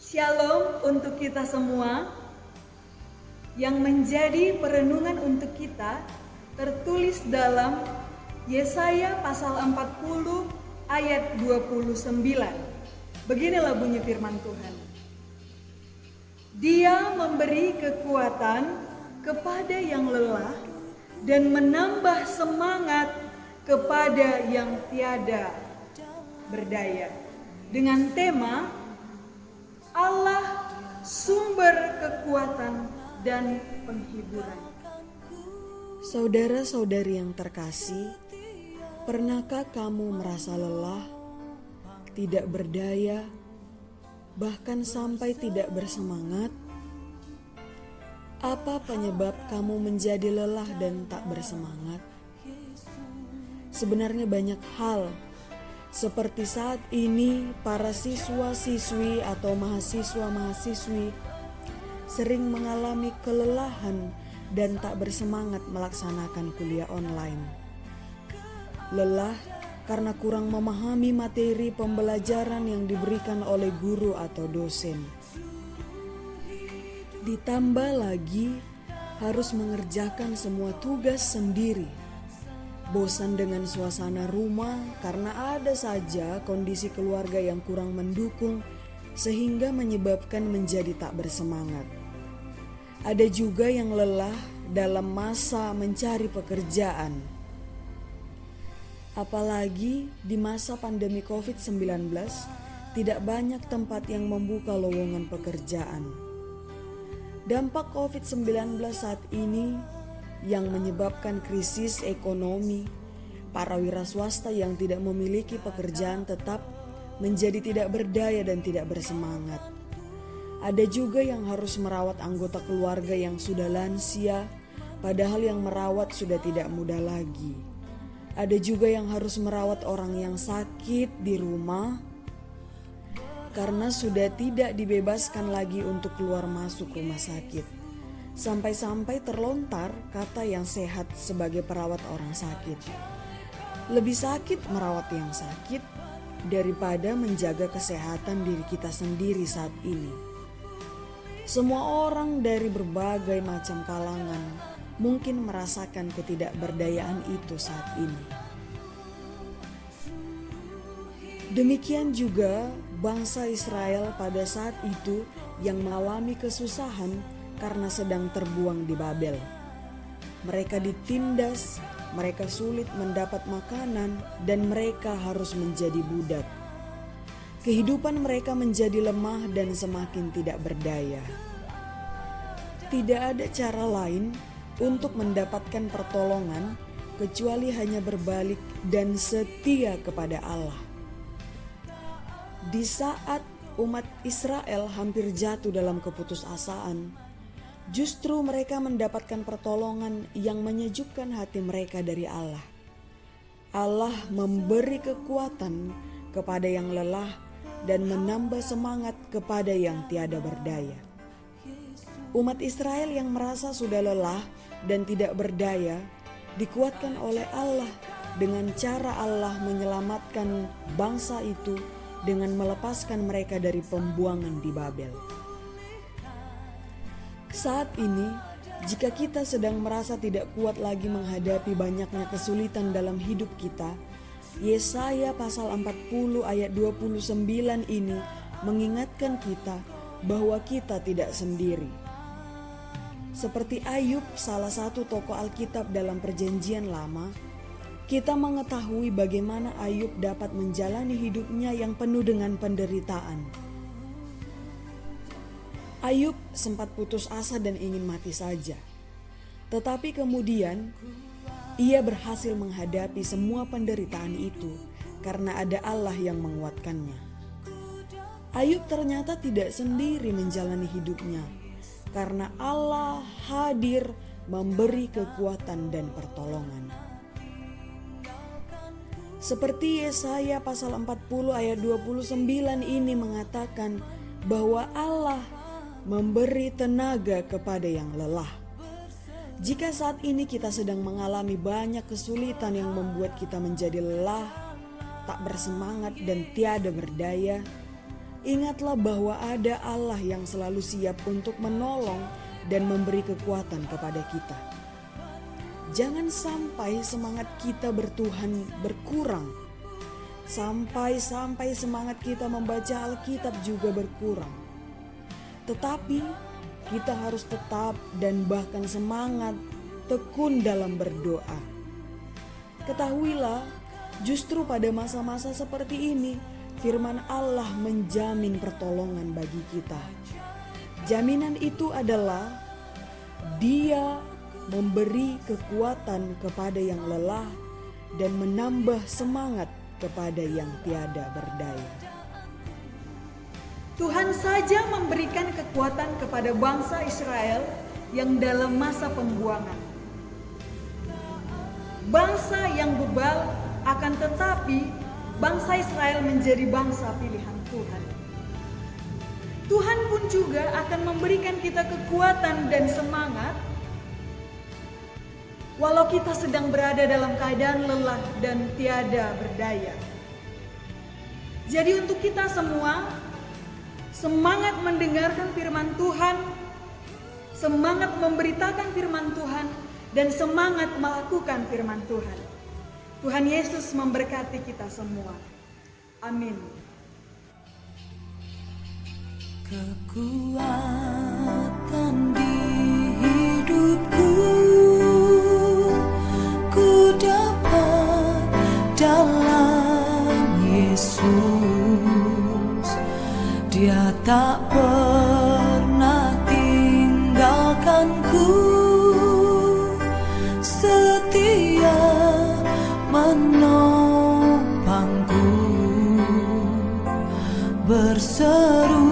Shalom untuk kita semua. Yang menjadi perenungan untuk kita tertulis dalam Yesaya pasal 40 ayat 29. Beginilah bunyi firman Tuhan. Dia memberi kekuatan kepada yang lelah dan menambah semangat kepada yang tiada berdaya. Dengan tema Allah sumber kekuatan dan penghiburan. Saudara-saudari yang terkasih, pernahkah kamu merasa lelah, tidak berdaya, bahkan sampai tidak bersemangat? Apa penyebab kamu menjadi lelah dan tak bersemangat? Sebenarnya banyak hal. Seperti saat ini, para siswa-siswi atau mahasiswa-mahasiswi sering mengalami kelelahan dan tak bersemangat melaksanakan kuliah online. Lelah karena kurang memahami materi pembelajaran yang diberikan oleh guru atau dosen. Ditambah lagi harus mengerjakan semua tugas sendiri. Bosan dengan suasana rumah karena ada saja kondisi keluarga yang kurang mendukung sehingga menyebabkan menjadi tak bersemangat. Ada juga yang lelah dalam masa mencari pekerjaan. Apalagi di masa pandemi COVID-19 tidak banyak tempat yang membuka lowongan pekerjaan. Dampak COVID-19 saat ini yang menyebabkan krisis ekonomi, para wira swasta yang tidak memiliki pekerjaan tetap menjadi tidak berdaya dan tidak bersemangat. Ada juga yang harus merawat anggota keluarga yang sudah lansia, padahal yang merawat sudah tidak mudah lagi. Ada juga yang harus merawat orang yang sakit di rumah, karena sudah tidak dibebaskan lagi untuk keluar masuk rumah sakit. Sampai-sampai terlontar kata yang sehat sebagai perawat orang sakit. Lebih sakit merawat yang sakit daripada menjaga kesehatan diri kita sendiri saat ini. Semua orang dari berbagai macam kalangan mungkin merasakan ketidakberdayaan itu saat ini. Demikian juga bangsa Israel pada saat itu yang mengalami kesusahan karena sedang terbuang di Babel. Mereka ditindas, mereka sulit mendapat makanan, dan mereka harus menjadi budak. Kehidupan mereka menjadi lemah dan semakin tidak berdaya. Tidak ada cara lain untuk mendapatkan pertolongan kecuali hanya berbalik dan setia kepada Allah. Di saat umat Israel hampir jatuh dalam keputusasaan, justru mereka mendapatkan pertolongan yang menyejukkan hati mereka dari Allah. Allah memberi kekuatan kepada yang lelah dan menambah semangat kepada yang tiada berdaya. Umat Israel yang merasa sudah lelah dan tidak berdaya dikuatkan oleh Allah dengan cara Allah menyelamatkan bangsa itu dengan melepaskan mereka dari pembuangan di Babel. Saat ini, jika kita sedang merasa tidak kuat lagi menghadapi banyaknya kesulitan dalam hidup kita, Yesaya pasal 40 ayat 29 ini mengingatkan kita bahwa kita tidak sendiri. Seperti Ayub, salah satu tokoh Alkitab dalam Perjanjian Lama, kita mengetahui bagaimana Ayub dapat menjalani hidupnya yang penuh dengan penderitaan. Ayub sempat putus asa dan ingin mati saja. Tetapi kemudian ia berhasil menghadapi semua penderitaan itu karena ada Allah yang menguatkannya. Ayub ternyata tidak sendiri menjalani hidupnya karena Allah hadir memberi kekuatan dan pertolongan. Seperti Yesaya pasal 40 ayat 29 ini mengatakan bahwa Allah memberi tenaga kepada yang lelah. Jika saat ini kita sedang mengalami banyak kesulitan yang membuat kita menjadi lelah, tak bersemangat dan tiada berdaya, Ingatlah bahwa ada Allah yang selalu siap untuk menolong dan memberi kekuatan kepada kita. Jangan sampai semangat kita bertuhan berkurang. Sampai semangat kita membaca Alkitab juga berkurang. Tetapi kita harus tetap dan bahkan semangat tekun dalam berdoa. Ketahuilah, justru pada masa-masa seperti ini, firman Allah menjamin pertolongan bagi kita. Jaminan itu adalah Dia memberi kekuatan kepada yang lelah dan menambah semangat kepada yang tiada berdaya. Tuhan saja memberikan kekuatan kepada bangsa Israel yang dalam masa pembuangan. Bangsa yang bebal, akan tetapi bangsa Israel menjadi bangsa pilihan Tuhan. Tuhan pun juga akan memberikan kita kekuatan dan semangat walau kita sedang berada dalam keadaan lelah dan tiada berdaya. Jadi untuk kita semua, semangat mendengarkan firman Tuhan, semangat memberitakan firman Tuhan, dan semangat melakukan firman Tuhan. Tuhan Yesus memberkati kita semua. Amin. Kekuatan di hidupku, ku dapat dalam Yesus. Dia tak pernah tinggalkanku, setia menopangku, berseru